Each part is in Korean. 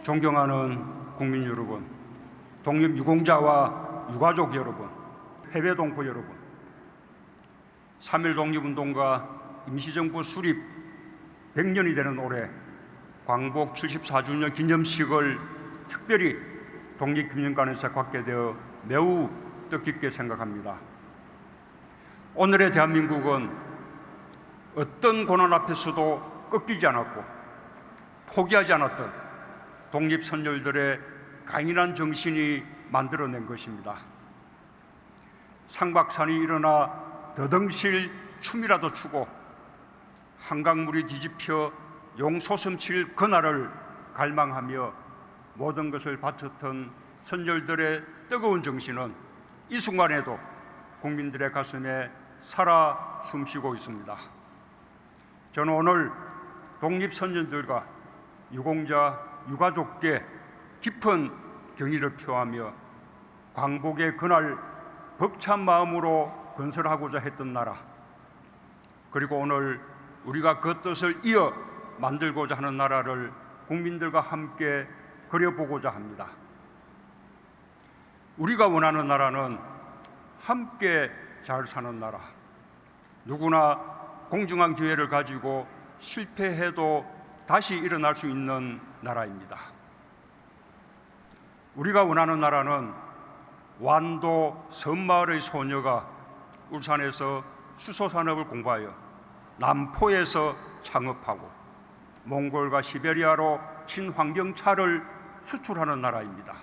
존경하는 국민 여러분, 독립유공자와 유가족 여러분, 해외 동포 여러분, 3.1 독립운동과 임시정부 수립 100년이 되는 올해 광복 74주년 기념식을 특별히 독립기념관에서 갖게 되어 매우 뜻깊게 생각합니다. 오늘의 대한민국은 어떤 고난 앞에서도 꺾이지 않았고 포기하지 않았던 독립선열들의 강인한 정신이 만들어낸 것입니다. 상박산이 일어나 더덩실 춤이라도 추고 한강물이 뒤집혀 용솟음칠 그날을 갈망하며 모든 것을 바쳤던 선열들의 뜨거운 정신은 이 순간에도 국민들의 가슴에 살아 숨쉬고 있습니다. 저는 오늘 독립선열들과 유공자, 유가족께 깊은 경의를 표하며 광복의 그날 벅찬 마음으로 건설하고자 했던 나라, 그리고 오늘 우리가 그 뜻을 이어 만들고자 하는 나라를 국민들과 함께 그려보고자 합니다. 우리가 원하는 나라는 함께 잘 사는 나라, 누구나 공정한 기회를 가지고 실패해도 다시 일어날 수 있는 나라입니다. 우리가 원하는 나라는 완도 섬마을의 소녀가 울산에서 수소산업을 공부하여 남포에서 창업하고 몽골과 시베리아로 친환경차를 수출하는 나라입니다.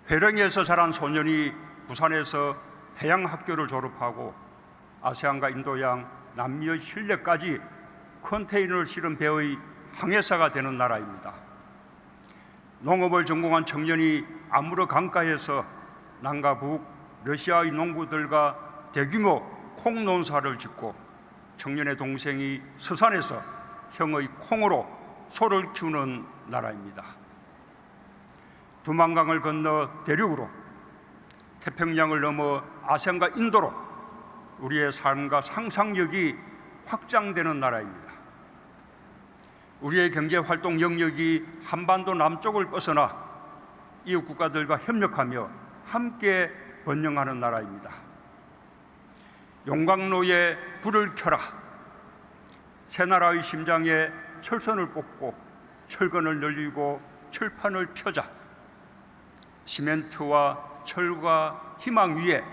회령에서 자란 소년이 부산에서 해양학교를 졸업하고 아세안과 인도양, 남미의 실내까지 컨테이너를 실은 배의 항해사가 되는 나라입니다. 농업을 전공한 청년이 아무르 강가에서 남과 북 러시아의 농부들과 대규모 콩 농사를 짓고 청년의 동생이 서산에서 형의 콩으로 소를 키우는 나라입니다. 두만강을 건너 대륙으로, 태평양을 넘어 아시안과 인도로 우리의 삶과 상상력이 확장되는 나라입니다. 우리의 경제활동 영역이 한반도 남쪽을 벗어나 이웃 국가들과 협력하며 함께 번영하는 나라입니다. 용광로에 불을 켜라, 새나라의 심장에 철선을 뽑고 철근을 늘리고 철판을 펴자, 시멘트와 철과 희망 위에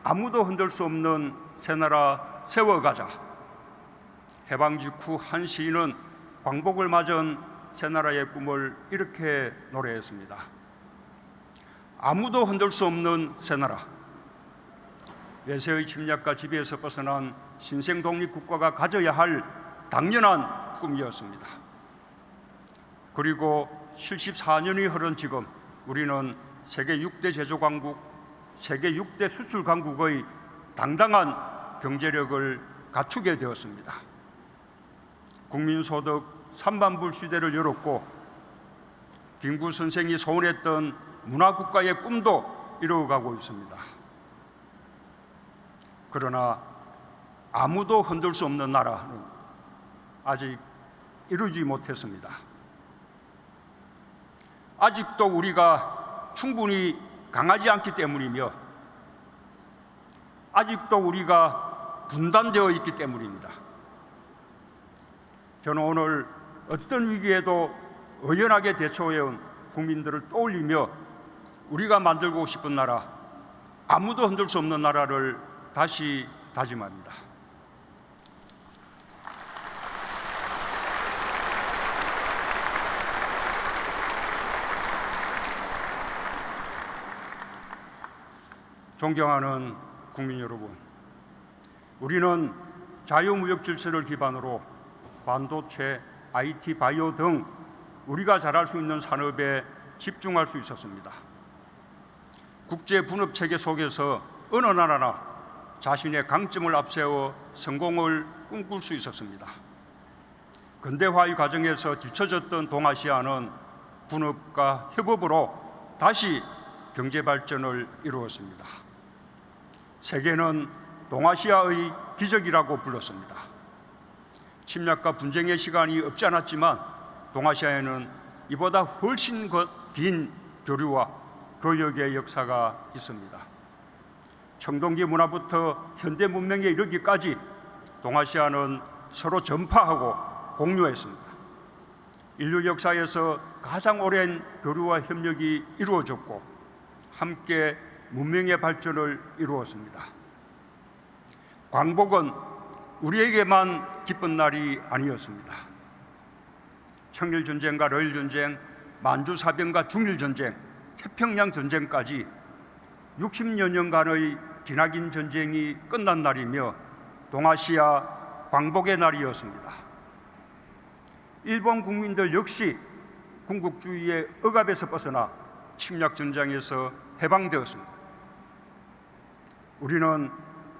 아무도 흔들 수 없는 새나라 세워가자. 해방 직후 한 시인은 광복을 맞은 새나라의 꿈을 이렇게 노래했습니다. 아무도 흔들 수 없는 새나라, 외세의 침략과 지배에서 벗어난 신생 독립국가가 가져야 할 당연한 꿈이었습니다. 그리고 74년이 흐른 지금 우리는 세계 6대 제조강국, 세계 6대 수출강국의 당당한 경제력을 갖추게 되었습니다. 국민소득 3만불 시대를 열었고 김구 선생이 소원했던 문화국가의 꿈도 이루어가고 있습니다. 그러나 아무도 흔들 수 없는 나라는 아직 이루지 못했습니다. 아직도 우리가 충분히 강하지 않기 때문이며 아직도 우리가 분단되어 있기 때문입니다. 저는 오늘 어떤 위기에도 의연하게 대처해온 국민들을 떠올리며 우리가 만들고 싶은 나라, 아무도 흔들 수 없는 나라를 다시 다짐합니다. 존경하는 국민 여러분, 우리는 자유무역 질서를 기반으로 반도체, IT, 바이오 등 우리가 잘할 수 있는 산업에 집중할 수 있었습니다. 국제 분업 체계 속에서 어느 나라나 자신의 강점을 앞세워 성공을 꿈꿀 수 있었습니다. 근대화의 과정에서 뒤처졌던 동아시아는 분업과 협업으로 다시 경제 발전을 이루었습니다. 세계는 동아시아의 기적이라고 불렀습니다. 침략과 분쟁의 시간이 없지 않았지만 동아시아에는 이보다 훨씬 긴 교류와 교역의 역사가 있습니다. 청동기 문화부터 현대 문명에 이르기까지 동아시아는 서로 전파하고 공유했습니다. 인류 역사에서 가장 오랜 교류와 협력이 이루어졌고 함께 문명의 발전을 이루었습니다. 광복은 우리에게만 기쁜 날이 아니었습니다. 청일전쟁과 러일전쟁, 만주사변과 중일전쟁, 태평양전쟁까지 60여 년간의 기나긴 전쟁이 끝난 날이며 동아시아 광복의 날이었습니다. 일본 국민들 역시 군국주의의 억압에서 벗어나 침략전장에서 해방되었습니다. 우리는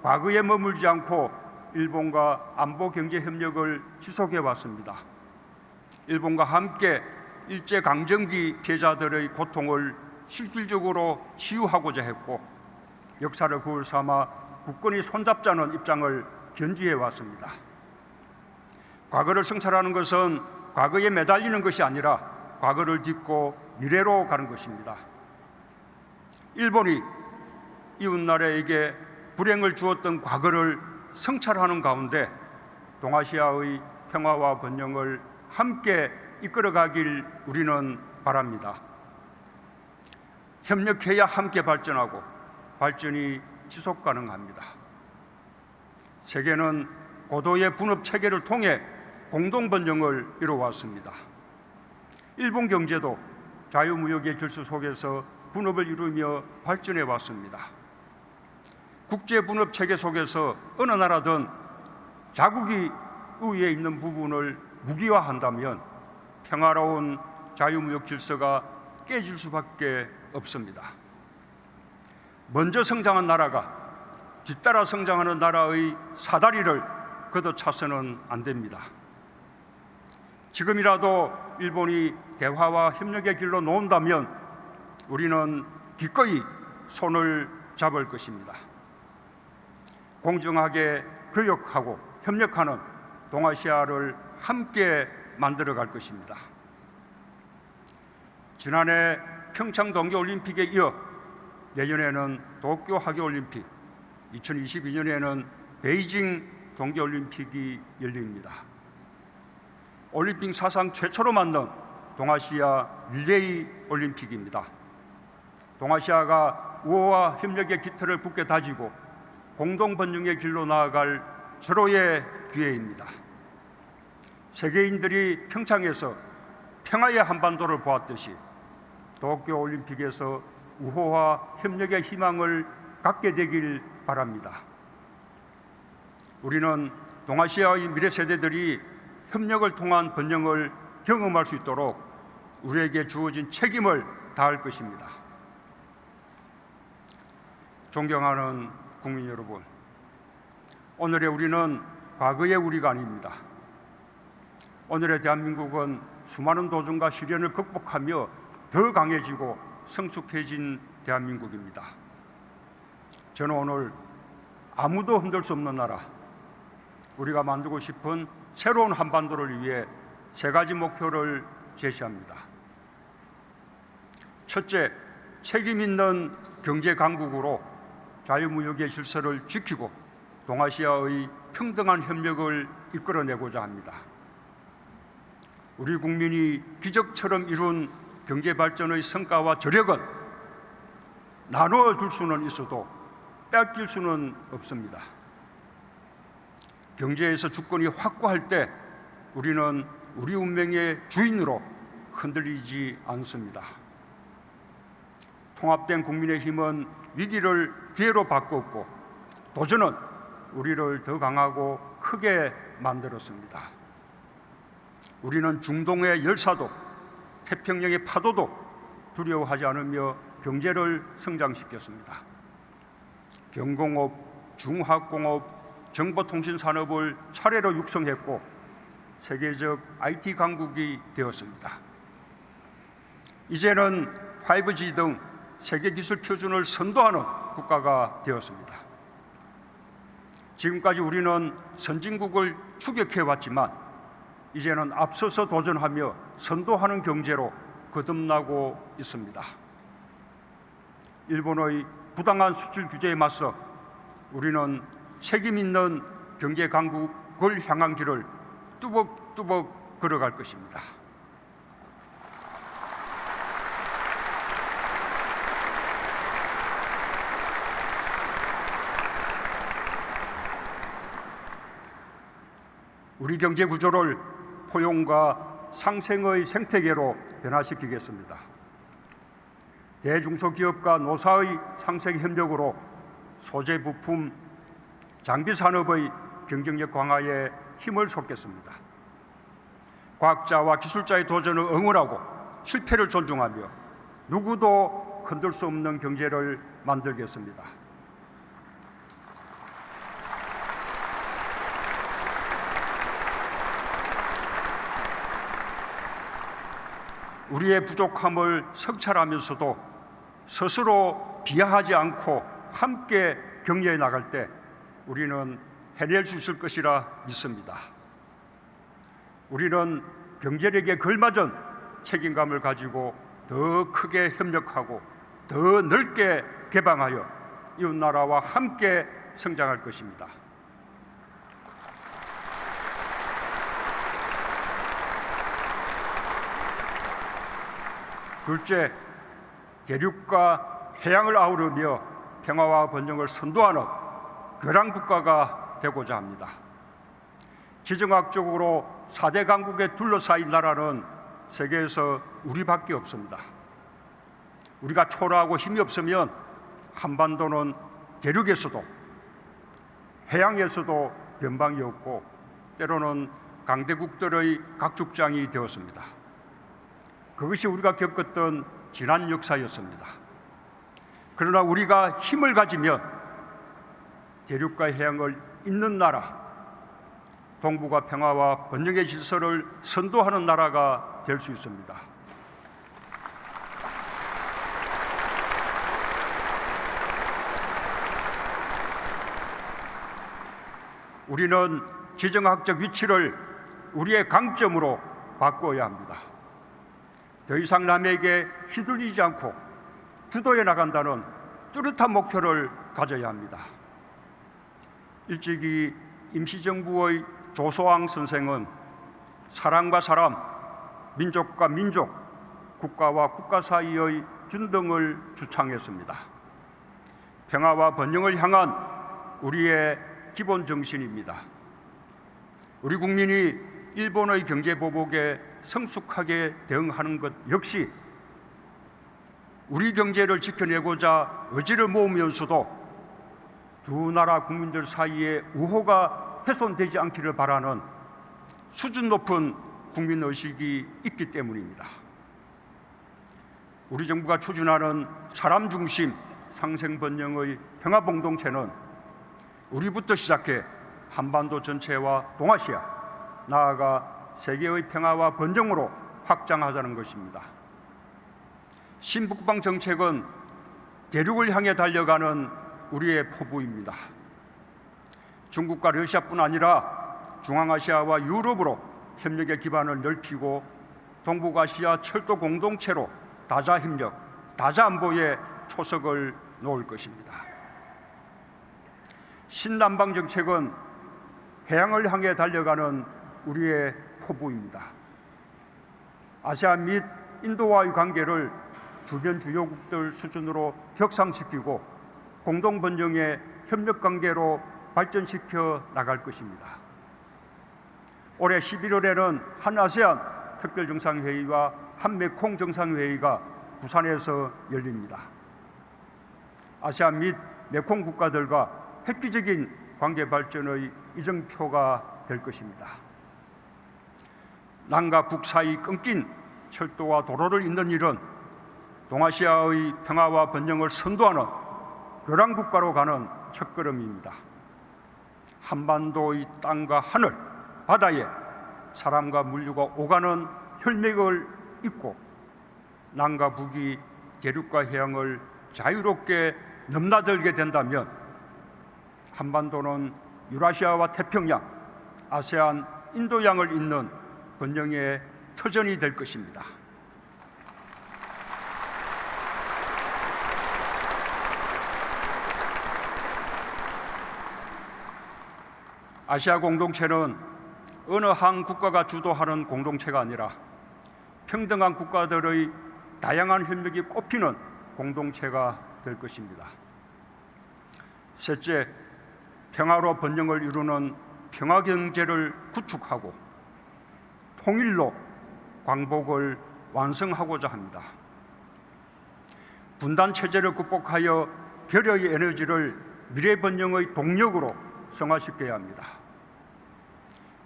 과거에 머물지 않고 일본과 안보 경제 협력을 지속해 왔습니다. 일본과 함께 일제강점기 피해자들의 고통을 실질적으로 치유하고자 했고 역사를 거울 삼아 국권이 손잡자는 입장을 견지해 왔습니다. 과거를 성찰하는 것은 과거에 매달리는 것이 아니라 과거를 딛고 미래로 가는 것입니다. 일본이 이웃나라에게 불행을 주었던 과거를 성찰하는 가운데 동아시아의 평화와 번영을 함께 이끌어가길 우리는 바랍니다. 협력해야 함께 발전하고 발전이 지속 가능합니다. 세계는 고도의 분업 체계를 통해 공동 번영을 이루어왔습니다. 일본 경제도 자유무역의 질서 속에서 분업을 이루며 발전해 왔습니다. 국제 분업 체계 속에서 어느 나라든 자국이 우위에 있는 부분을 무기화한다면 평화로운 자유무역 질서가 깨질 수밖에 없습니다. 먼저 성장한 나라가 뒤따라 성장하는 나라의 사다리를 걷어차서는 안 됩니다. 지금이라도 일본이 대화와 협력의 길로 놓은다면 우리는 기꺼이 손을 잡을 것입니다. 공정하게 교역하고 협력하는 동아시아를 함께 만들어갈 것입니다. 지난해 평창 동계올림픽에 이어 내년에는 도쿄 하계올림픽, 2022년에는 베이징 동계올림픽이 열립니다. 올림픽 사상 최초로 만든 동아시아 릴레이 올림픽입니다. 동아시아가 우호와 협력의 깃털을 굳게 다지고 공동 번영의 길로 나아갈 절호의 기회입니다. 세계인들이 평창에서 평화의 한반도를 보았듯이 도쿄올림픽에서 우호와 협력의 희망을 갖게 되길 바랍니다. 우리는 동아시아의 미래 세대들이 협력을 통한 번영을 경험할 수 있도록 우리에게 주어진 책임을 다할 것입니다. 존경하는 국민 여러분, 오늘의 우리는 과거의 우리가 아닙니다. 오늘의 대한민국은 수많은 도전과 시련을 극복하며 더 강해지고 성숙해진 대한민국입니다. 저는 오늘 아무도 흔들 수 없는 나라, 우리가 만들고 싶은 새로운 한반도를 위해 세 가지 목표를 제시합니다. 첫째, 책임 있는 경제 강국으로 자유무역의 질서를 지키고 동아시아의 평등한 협력을 이끌어내고자 합니다. 우리 국민이 기적처럼 이룬 경제 발전의 성과와 저력은 나누어 줄 수는 있어도 뺏길 수는 없습니다. 경제에서 주권이 확고할 때 우리는 우리 운명의 주인으로 흔들리지 않습니다. 통합된 국민의힘은 위기를 기회로 바꿨고 도전은 우리를 더 강하고 크게 만들었습니다. 우리는 중동의 열사도 태평양의 파도도 두려워하지 않으며 경제를 성장시켰습니다. 경공업, 중화학공업, 정보통신 산업을 차례로 육성했고 세계적 IT 강국이 되었습니다. 이제는 5G 등 세계 기술 표준을 선도하는 국가가 되었습니다. 지금까지 우리는 선진국을 추격해왔지만 이제는 앞서서 도전하며 선도하는 경제로 거듭나고 있습니다. 일본의 부당한 수출 규제에 맞서 우리는 책임 있는 경제 강국을 향한 길을 뚜벅뚜벅 걸어갈 것입니다. 우리 경제 구조를 포용과 상생의 생태계로 변화시키겠습니다. 대중소기업과 노사의 상생 협력으로 소재 부품, 장비 산업의 경쟁력 강화에 힘을 쏟겠습니다. 과학자와 기술자의 도전을 응원하고 실패를 존중하며 누구도 흔들 수 없는 경제를 만들겠습니다. 우리의 부족함을 성찰하면서도 스스로 비하하지 않고 함께 격려해 나갈 때 우리는 해낼 수 있을 것이라 믿습니다. 우리는 경제력에 걸맞은 책임감을 가지고 더 크게 협력하고 더 넓게 개방하여 이웃나라와 함께 성장할 것입니다. 둘째, 대륙과 해양을 아우르며 평화와 번영을 선도하는 교량 국가가 되고자 합니다. 지정학적으로 4대 강국에 둘러싸인 나라는 세계에서 우리밖에 없습니다. 우리가 초라하고 힘이 없으면 한반도는 대륙에서도 해양에서도 변방이 없고 때로는 강대국들의 각축장이 되었습니다. 그것이 우리가 겪었던 지난 역사였습니다. 그러나 우리가 힘을 가지면 대륙과 해양을 잇는 나라, 동북아 평화와 번영의 질서를 선도하는 나라가 될 수 있습니다. 우리는 지정학적 위치를 우리의 강점으로 바꿔야 합니다. 더 이상 남에게 휘둘리지 않고 주도해 나간다는 뚜렷한 목표를 가져야 합니다. 일찍이 임시정부의 조소왕 선생은 사람과 사람, 민족과 민족, 국가와 국가 사이의 균등을 주창했습니다. 평화와 번영을 향한 우리의 기본 정신입니다. 우리 국민이 일본의 경제 보복에 성숙하게 대응하는 것 역시 우리 경제를 지켜내고자 의지를 모으면서도 두 나라 국민들 사이에 우호가 훼손되지 않기를 바라는 수준 높은 국민의식이 있기 때문입니다. 우리 정부가 추진하는 사람 중심 상생번영의 평화공동체는 우리부터 시작해 한반도 전체와 동아시아, 나아가 세계의 평화와 번영으로 확장하자는 것입니다. 신북방 정책은 대륙을 향해 달려가는 우리의 포부입니다. 중국과 러시아뿐 아니라 중앙아시아와 유럽으로 협력의 기반을 넓히고 동북아시아 철도 공동체로 다자협력, 다자안보에 초석을 놓을 것입니다. 신남방 정책은 해양을 향해 달려가는 우리의 포부입니다. 아세안 및 인도와의 관계를 주변 주요국들 수준으로 격상시키고 공동번영의 협력관계로 발전시켜 나갈 것입니다. 올해 11월에는 한아세안 특별정상회의와 한메콩 정상회의가 부산에서 열립니다. 아세안 및 메콩 국가들과 획기적인 관계 발전의 이정표가 될 것입니다. 남과 북 사이 끊긴 철도와 도로를 잇는 일은 동아시아의 평화와 번영을 선도하는 교량국가로 가는 첫걸음입니다. 한반도의 땅과 하늘, 바다에 사람과 물류가 오가는 혈맥을 잇고 남과 북이 대륙과 해양을 자유롭게 넘나들게 된다면 한반도는 유라시아와 태평양, 아세안, 인도양을 잇는 번영의 터전이 될 것입니다. 아시아 공동체는 어느 한 국가가 주도하는 공동체가 아니라 평등한 국가들의 다양한 협력이 꽃피는 공동체가 될 것입니다. 셋째, 평화로 번영을 이루는 평화경제를 구축하고 통일로 광복을 완성하고자 합니다. 분단체제를 극복하여 결의의 에너지를 미래 번영의 동력으로 성화시켜야 합니다.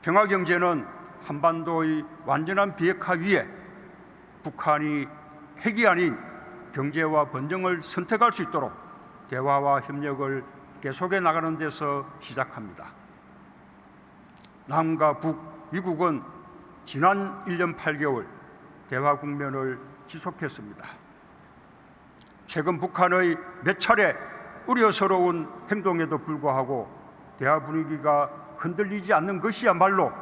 평화경제는 한반도의 완전한 비핵화 위에 북한이 핵이 아닌 경제와 번영을 선택할 수 있도록 대화와 협력을 계속해 나가는 데서 시작합니다. 남과 북, 미국은 지난 1년 8개월 대화 국면을 지속했습니다. 최근 북한의 몇 차례 우려스러운 행동에도 불구하고 대화 분위기가 흔들리지 않는 것이야말로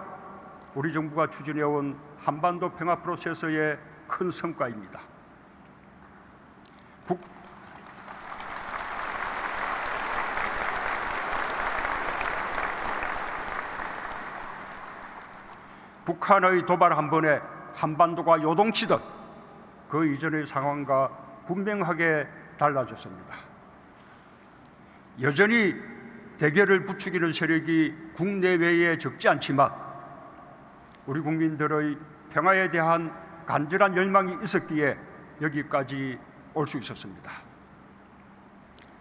우리 정부가 추진해온 한반도 평화 프로세스의 큰 성과입니다. 북한의 도발 한 번에 한반도가 요동치듯 그 이전의 상황과 분명하게 달라졌습니다. 여전히 대결을 부추기는 세력이 국내외에 적지 않지만 우리 국민들의 평화에 대한 간절한 열망이 있었기에 여기까지 올 수 있었습니다.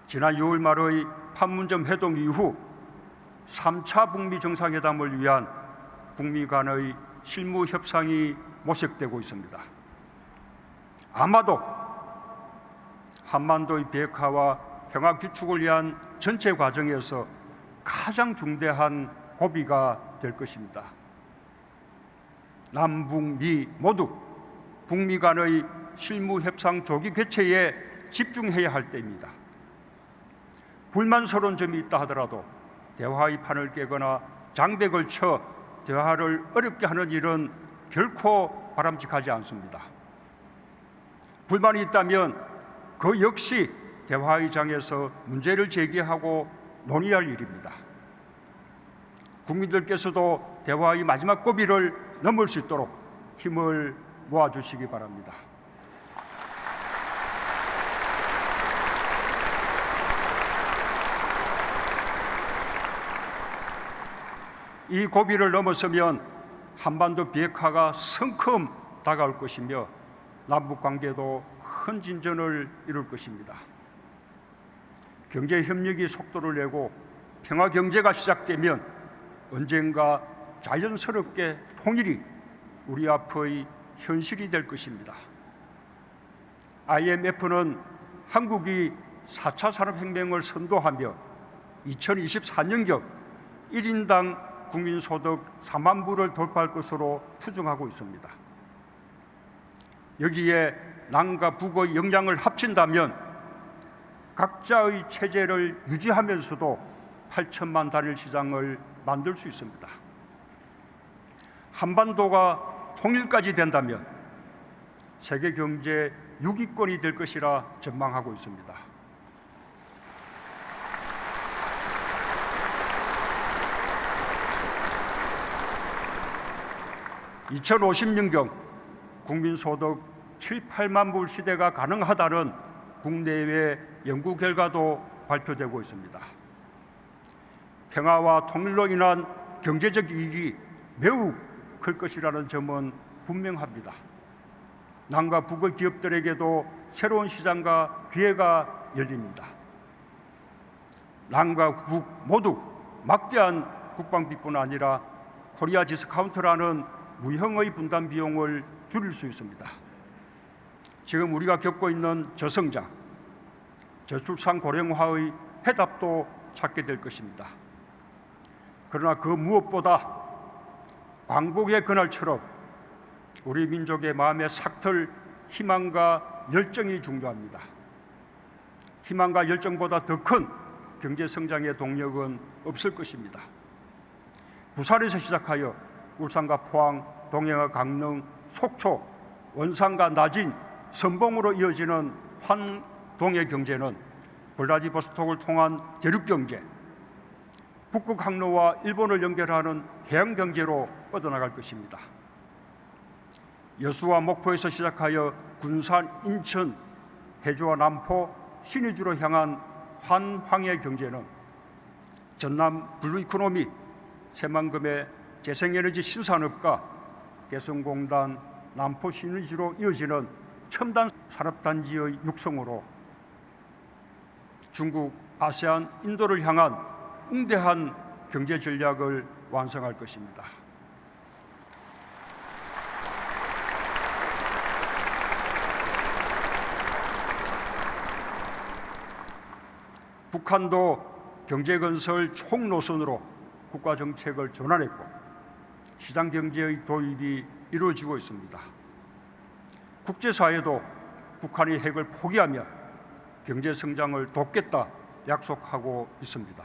지난 6월 말의 판문점 회동 이후 3차 북미 정상회담을 위한 북미 간의 실무 협상이 모색되고 있습니다. 아마도 한반도의 비핵화와 평화 구축을 위한 전체 과정에서 가장 중대한 고비가 될 것입니다. 남북미 모두 북미 간의 실무 협상 조기 개최에 집중해야 할 때입니다. 불만스러운 점이 있다 하더라도 대화의 판을 깨거나 장벽을 쳐 대화를 어렵게 하는 일은 결코 바람직하지 않습니다. 불만이 있다면 그 역시 대화의 장에서 문제를 제기하고 논의할 일입니다. 국민들께서도 대화의 마지막 고비를 넘을 수 있도록 힘을 모아주시기 바랍니다. 이 고비를 넘어서면 한반도 비핵화가 성큼 다가올 것이며 남북관계도 큰 진전을 이룰 것입니다. 경제협력이 속도를 내고 평화경제가 시작되면 언젠가 자연스럽게 통일이 우리 앞의 현실이 될 것입니다. IMF는 한국이 4차 산업혁명을 선도하며 2024년경 1인당 국민소득 4만 불을 돌파할 것으로 추정하고 있습니다. 여기에 남과 북의 역량을 합친다면 각자의 체제를 유지하면서도 8천만 단일 시장을 만들 수 있습니다. 한반도가 통일까지 된다면 세계 경제 6위권이 될 것이라 전망하고 있습니다. (2050년경) 국민소득 7, 8만 불 시대가 가능하다는 국내외 연구 결과도 발표되고 있습니다. 평화와 통일로 인한 경제적 이익이 매우 클 것이라는 점은 분명합니다. 남과 북의 기업들에게도 새로운 시장과 기회가 열립니다. 남과 북 모두 막대한 국방비뿐 아니라 코리아 디스카운트라는 무형의 분담 비용을 줄일 수 있습니다. 지금 우리가 겪고 있는 저성장, 저출산 고령화의 해답도 찾게 될 것입니다. 그러나 그 무엇보다 광복의 그날처럼 우리 민족의 마음에 삭틀 희망과 열정이 중요합니다. 희망과 열정보다 더 큰 경제 성장의 동력은 없을 것입니다. 부산에서 시작하여 울산과 포항, 동해와 강릉, 속초, 원산과 나진, 선봉으로 이어지는 환동해 경제는 블라디보스톡을 통한 대륙 경제, 북극 항로와 일본을 연결하는 해양 경제로 뻗어나갈 것입니다. 여수와 목포에서 시작하여 군산, 인천, 해주와 남포, 신의주로 향한 환황해 경제는 전남 블루 이코노미, 새만금의 재생에너지 신산업과 개성공단, 남포 신의주로 이어지는 첨단 산업단지의 육성으로 중국, 아세안, 인도를 향한 웅대한 경제 전략을 완성할 것입니다. 북한도 경제건설 총노선으로 국가정책을 전환했고 시장경제의 도입이 이루어지고 있습니다. 국제사회도 북한이 핵을 포기하면 경제성장을 돕겠다 약속하고 있습니다.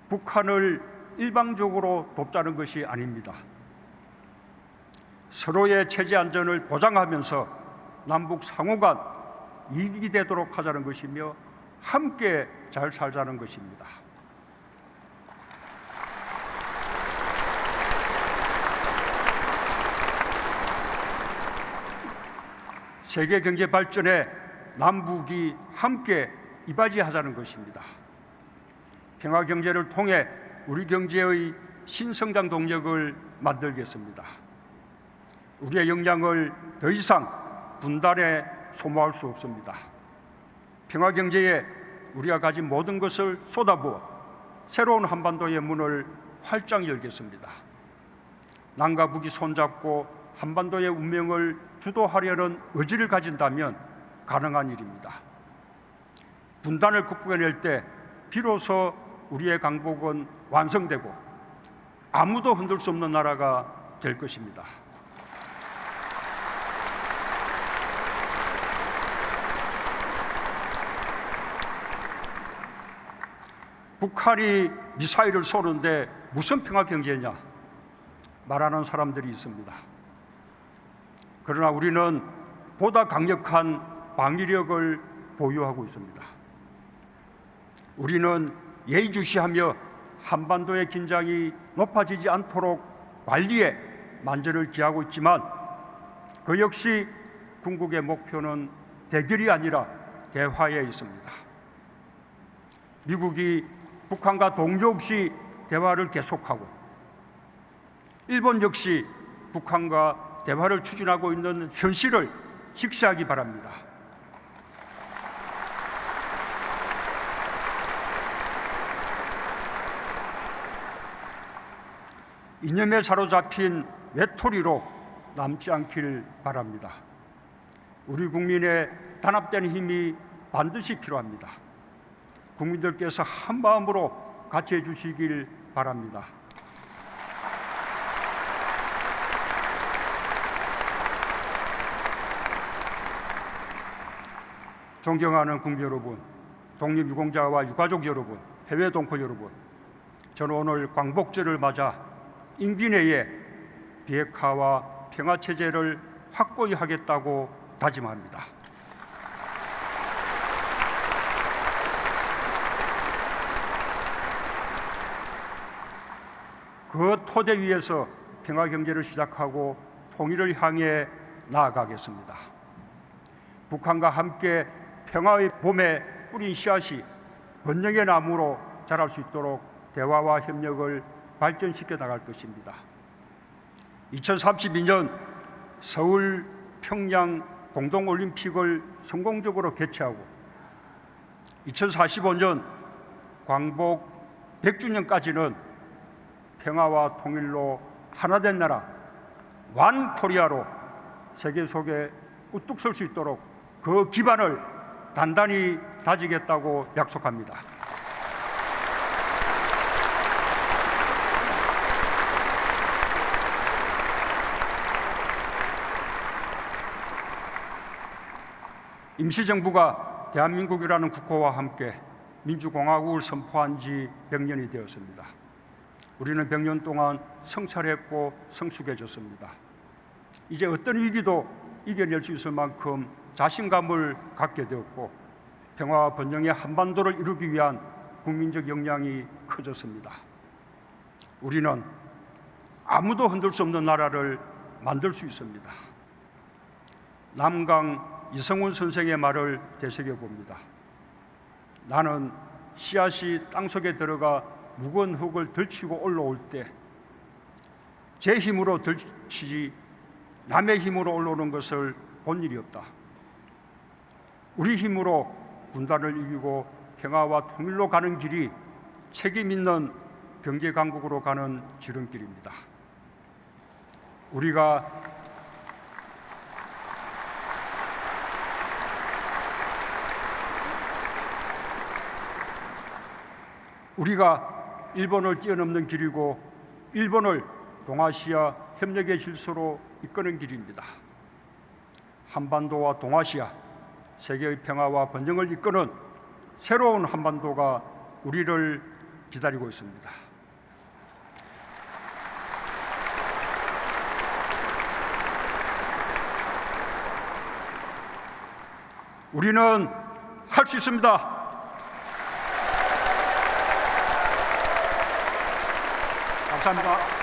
북한을 일방적으로 돕자는 것이 아닙니다. 서로의 체제 안전을 보장하면서 남북 상호간 이익이 되도록 하자는 것이며 함께 잘 살자는 것입니다. 세계 경제 발전에 남북이 함께 이바지하자는 것입니다. 평화 경제를 통해 우리 경제의 신성장 동력을 만들겠습니다. 우리의 역량을 더 이상 분단에 소모할 수 없습니다. 평화 경제에 우리가 가진 모든 것을 쏟아부어 새로운 한반도의 문을 활짝 열겠습니다. 남과 북이 손잡고 한반도의 운명을 주도하려는 의지를 가진다면 가능한 일입니다. 분단을 극복해낼 때 비로소 우리의 강복은 완성되고 아무도 흔들 수 없는 나라가 될 것입니다. 북한이 미사일을 쏘는데 무슨 평화 경제냐 말하는 사람들이 있습니다. 그러나 우리는 보다 강력한 방위력을 보유하고 있습니다. 우리는 예의주시하며 한반도의 긴장이 높아지지 않도록 관리에 만전을 기하고 있지만 그 역시 궁극의 목표는 대결이 아니라 대화에 있습니다. 미국이 북한과 동조 없이 대화를 계속하고 일본 역시 북한과 대화를 추진하고 있는 현실을 직시하기 바랍니다. 이념에 사로잡힌 외톨이로 남지 않길 바랍니다. 우리 국민의 단합된 힘이 반드시 필요합니다. 국민들께서 한 마음으로 같이 해주시길 바랍니다. 존경하는 국민 여러분, 독립유공자와 유가족 여러분, 해외 동포 여러분, 저는 오늘 광복절을 맞아 임기 내에 비핵화와 평화체제를 확고히 하겠다고 다짐합니다. 그 토대 위에서 평화경제를 시작하고 통일을 향해 나아가겠습니다. 북한과 함께 평화의 봄에 뿌린 씨앗이 번영의 나무로 자랄 수 있도록 대화와 협력을 발전시켜 나갈 것입니다. 2032년 서울 평양 공동올림픽을 성공적으로 개최하고 2045년 광복 100주년까지는 평화와 통일로 하나된 나라 완 코리아로 세계 속에 우뚝 설 수 있도록 그 기반을 단단히 다지겠다고 약속합니다. 임시정부가 대한민국이라는 국호와 함께 민주공화국을 선포한 지 100년이 되었습니다. 우리는 100년 동안 성찰했고 성숙해졌습니다. 이제 어떤 위기도 이겨낼 수 있을 만큼 자신감을 갖게 되었고 평화와 번영의 한반도를 이루기 위한 국민적 역량이 커졌습니다. 우리는 아무도 흔들 수 없는 나라를 만들 수 있습니다. 남강 이성훈 선생의 말을 되새겨봅니다. 나는 씨앗이 땅속에 들어가 무거운 흙을 들치고 올라올 때 제 힘으로 들치지 남의 힘으로 올라오는 것을 본 일이 없다. 우리 힘으로 분단을 이기고 평화와 통일로 가는 길이 책임 있는 경제 강국으로 가는 지름길입니다. 우리가 일본을 뛰어넘는 길이고 일본을 동아시아 협력의 질서로 이끄는 길입니다. 한반도와 동아시아, 세계의 평화와 번영을 이끄는 새로운 한반도가 우리를 기다리고 있습니다. 우리는 할 수 있습니다. 감사합니다.